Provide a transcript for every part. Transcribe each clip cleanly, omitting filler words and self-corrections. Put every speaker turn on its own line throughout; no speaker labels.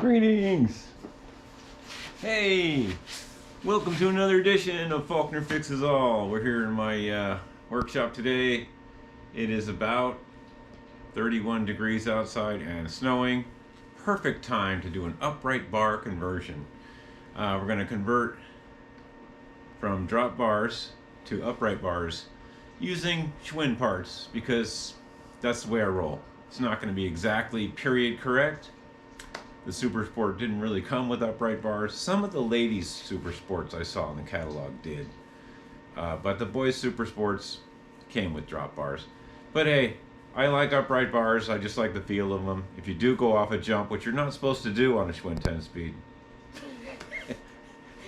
Greetings! Hey! Welcome to another edition of Faulkner Fixes All. We're here in my workshop today. It is about 31 degrees outside and snowing. Perfect time to do an upright bar conversion. We're going to convert from drop bars to upright bars using Schwinn parts because that's the way I roll. It's not going to be exactly period correct. The Super Sport didn't really come with upright bars. Some of the ladies' Super Sports I saw in the catalog did. But the boys' Super Sports came with drop bars. But hey, I like upright bars. I just like the feel of them. If you do go off a jump, which you're not supposed to do on a Schwinn 10-speed,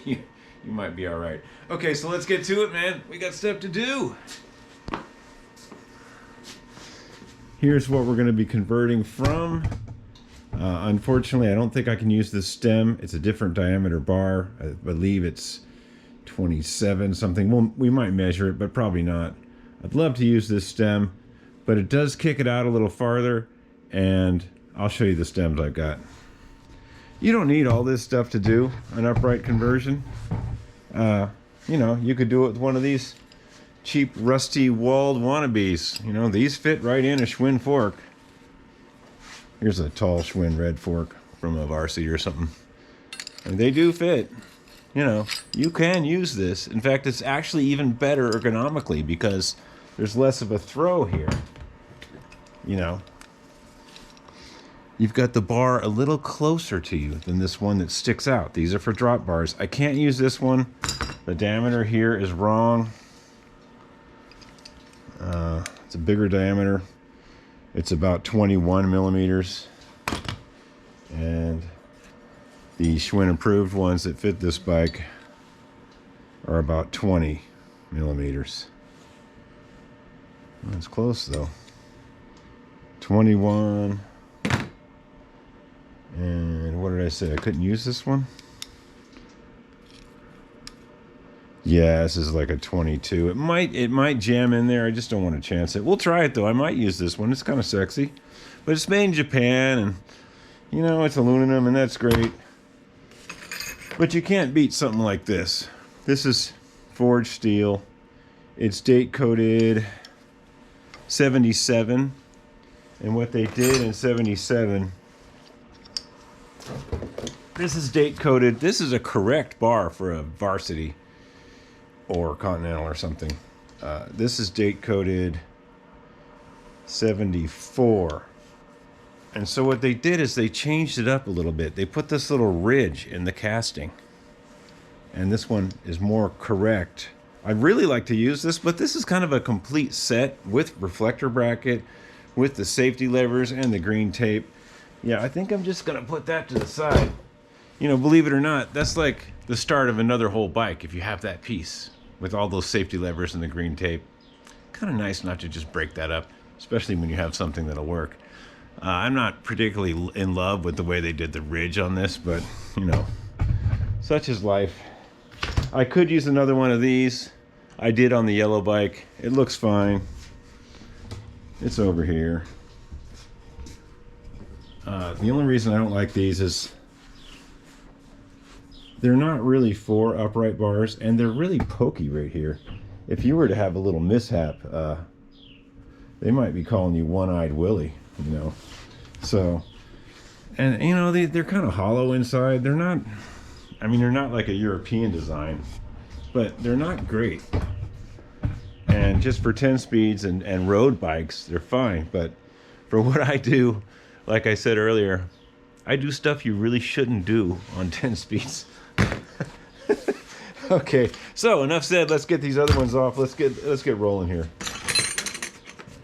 you might be all right. Okay, so let's get to it, man. We got stuff to do. Here's what we're going to be converting from. Unfortunately, I don't think I can use this stem. It's a different diameter bar. I believe it's 27 something. Well, we might measure it, but probably not. I'd love to use this stem, but it does kick it out a little farther, and I'll show you the stems I've got. You don't need all this stuff to do an upright conversion. You know, you could do it with one of these cheap, rusty, walled wannabes. You know, these fit right in a Schwinn fork. Here's a tall Schwinn red fork from a Varsity or something. And they do fit. You know, you can use this. In fact, it's actually even better ergonomically because there's less of a throw here. You know, you've got the bar a little closer to you than this one that sticks out. These are for drop bars. I can't use this one. The diameter here is wrong. It's a bigger diameter. It's about 21 millimeters. And the Schwinn approved ones that fit this bike are about 20 millimeters. That's close though. 21. And what did I say? I couldn't use this one? Yeah, this is like a 22. It might jam in there. I just don't want to chance it. We'll try it though. I might use this one. It's kind of sexy. But it's made in Japan, and you know, it's aluminum, and that's great. But you can't beat something like this. This is forged steel. It's date coded 77. And what they did in 77, this is date coded. This is a correct bar for a Varsity or Continental or something. This is date coded 74. And so what they did is they changed it up a little bit. They put this little ridge in the casting. And this one is more correct. I'd really like to use this, but this is kind of a complete set with reflector bracket, with the safety levers and the green tape. Yeah, I think I'm just gonna put that to the side. You know, believe it or not, that's like the start of another whole bike if you have that piece with all those safety levers and the green tape. Kind of nice not to just break that up, especially when you have something that'll work. I'm not particularly in love with the way they did the ridge on this, but you know, such is life. I could use another one of these. I did on the yellow bike. It looks fine. It's over here. The only reason I don't like these is they're not really for upright bars, and they're really pokey right here. If you were to have a little mishap, they might be calling you One-Eyed Willie, you know. So, and you know, they're kind of hollow inside. They're not, I mean, they're not like a European design, but they're not great. And just for 10 speeds and road bikes, they're fine. But for what I do, like I said earlier, I do stuff you really shouldn't do on 10 speeds. Okay, so enough said. Let's get these other ones off. Let's get rolling here.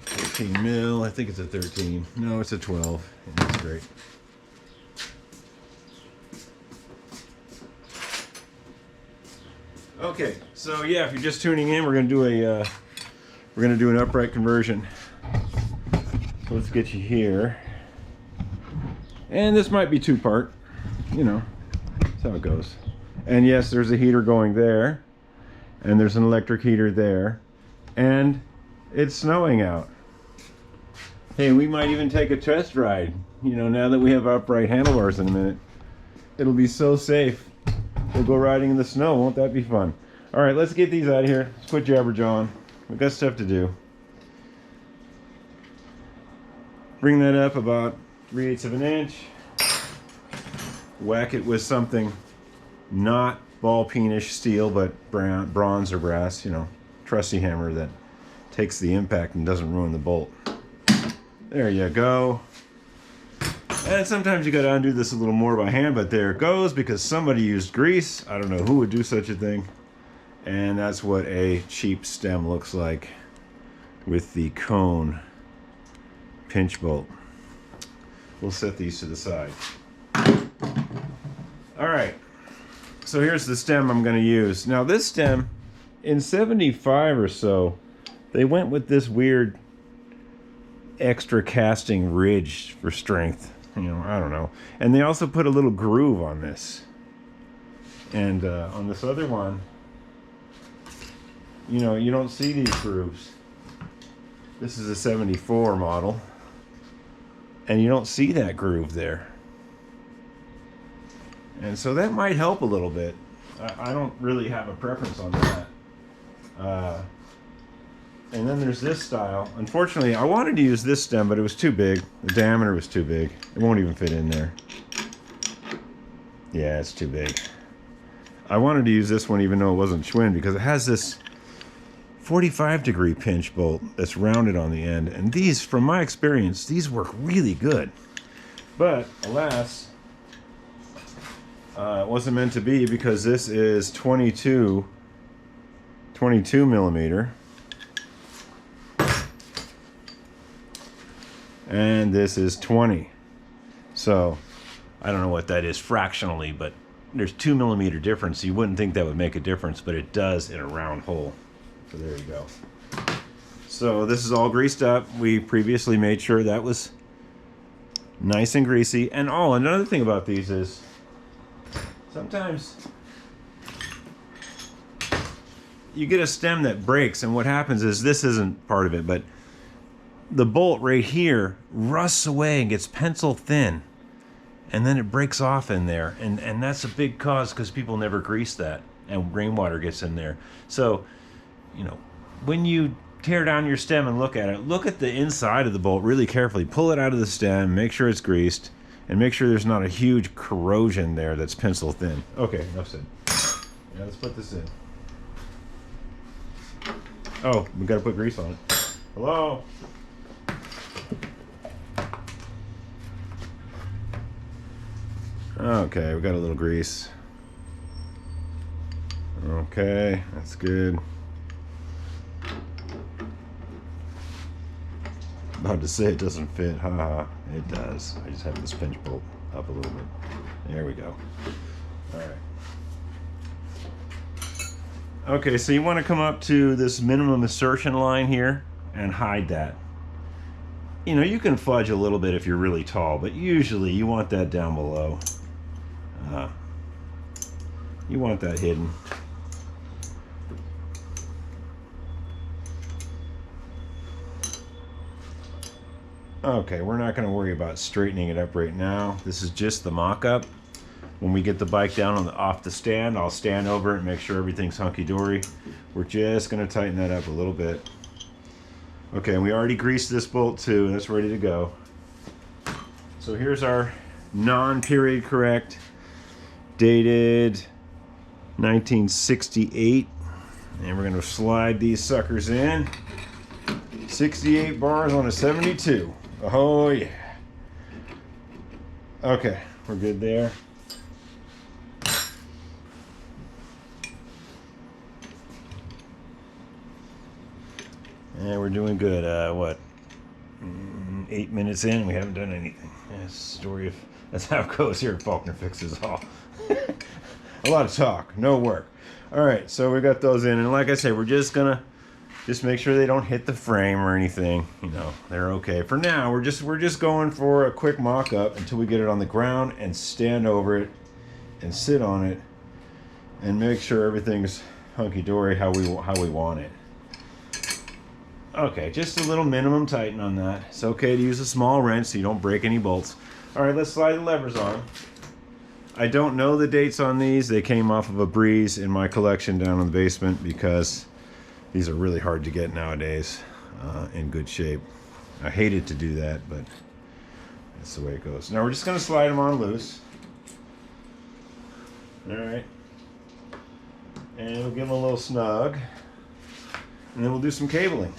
13 mil. I think it's a 13. No, it's a 12. That's great. Okay, so yeah, if you're just tuning in, we're gonna do an upright conversion. So let's get you here. And this might be two-part. You know, that's how it goes. And yes, there's a heater going there, and there's an electric heater there, and it's snowing out. Hey, we might even take a test ride, you know, now that we have upright handlebars in a minute. It'll be so safe. We'll go riding in the snow. Won't that be fun? All right, let's get these out of here. Let's quit jabberjawing. We've got stuff to do. Bring that up about 3/8 of an inch. Whack it with something not ball peenish steel, but bronze or brass, you know, trusty hammer that takes the impact and doesn't ruin the bolt. There you go. And sometimes you got to undo this a little more by hand, but there it goes because somebody used grease. I don't know who would do such a thing. And that's what a cheap stem looks like with the cone pinch bolt. We'll set these to the side. All right, so here's the stem I'm going to use. Now this stem, in 75 or so, they went with this weird extra casting ridge for strength. You know, I don't know. And they also put a little groove on this. And on this other one, you know, you don't see these grooves. This is a 74 model. And you don't see that groove there. And so that might help a little bit. I don't really have a preference on that. And then there's this style. Unfortunately, I wanted to use this stem, but it was too big. The diameter was too big. It won't even fit in there. Yeah, it's too big. I wanted to use this one even though it wasn't Schwinn because it has this 45-degree pinch bolt that's rounded on the end. And these, from my experience, these work really good. But, alas, it wasn't meant to be because this is 22 millimeter. And this is 20. So, I don't know what that is fractionally, but there's 2 millimeter difference. You wouldn't think that would make a difference, but it does in a round hole. So there you go. So this is all greased up. We previously made sure that was nice and greasy. And oh, another thing about these is sometimes you get a stem that breaks, and what happens is, this isn't part of it, but the bolt right here rusts away and gets pencil thin, and then it breaks off in there, and that's a big cause because people never grease that, and rainwater gets in there. So, you know, when you tear down your stem and look at it, look at the inside of the bolt really carefully. Pull it out of the stem, make sure it's greased, and make sure there's not a huge corrosion there that's pencil thin. Okay, enough said. Yeah, let's put this in. Oh, we gotta put grease on it. Hello? Okay, we got a little grease. Okay, that's good. About to say it doesn't fit. Haha, it does. I just have this pinch bolt up a little bit. There we go. All right. Okay, so you want to come up to this minimum insertion line here and hide that. You know, you can fudge a little bit if you're really tall, but usually you want that down below. You want that hidden. Okay, we're not going to worry about straightening it up right now. This is just the mock-up. When we get the bike down off the stand, I'll stand over it and make sure everything's hunky-dory. We're just going to tighten that up a little bit. Okay, we already greased this bolt too, and it's ready to go. So here's our non-period correct, dated 1968. And we're going to slide these suckers in. 68 bars on a 72. Oh yeah. Okay, we're good there. And we're doing good. What? 8 minutes in, we haven't done anything. That's the story of, that's how it goes here at Faulkner Fixes All. A lot of talk, no work. All right, so we got those in, and like I say, we're just gonna make sure they don't hit the frame or anything. You know, they're okay for now. We're just going for a quick mock-up until we get it on the ground and stand over it and sit on it and make sure everything's hunky-dory how we want it. Okay, just a little minimum tighten on that. It's okay to use a small wrench so you don't break any bolts. All right, let's slide the levers on. I don't know the dates on these. They came off of a breeze in my collection down in the basement because these are really hard to get nowadays in good shape. I hated to do that, but that's the way it goes. Now we're just going to slide them on loose. All right. And we'll give them a little snug. And then we'll do some cabling.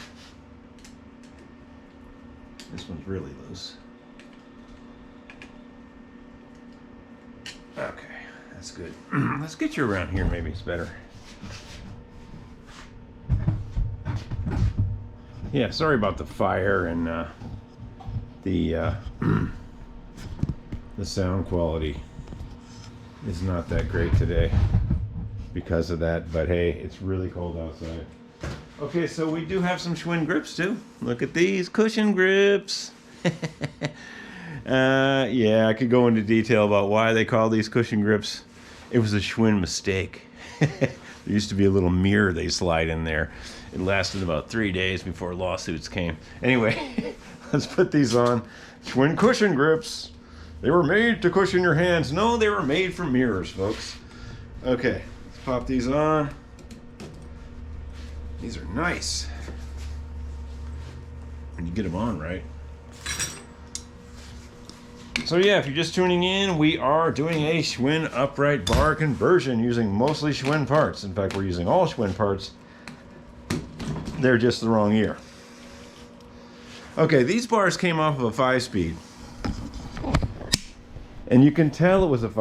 This one's really loose. Okay, that's good. Let's get you around here, maybe it's better. Yeah, sorry about the fire and the sound quality is not that great today because of that, but hey, it's really cold outside. Okay, so we do have some Schwinn grips too. Look at these cushion grips. Yeah, I could go into detail about why they call these cushion grips. It was a Schwinn mistake. There used to be a little mirror they slide in there. It lasted about 3 days before lawsuits came. Anyway, let's put these on. Schwinn cushion grips. They were made to cushion your hands. No, they were made for mirrors, folks. Okay, let's pop these on. These are nice when you get them on right. So yeah, if you're just tuning in, we are doing a Schwinn upright bar conversion using mostly Schwinn parts. In fact, we're using all Schwinn parts. They're just the wrong year. Okay, these bars came off of a 5-speed. And you can tell it was a 5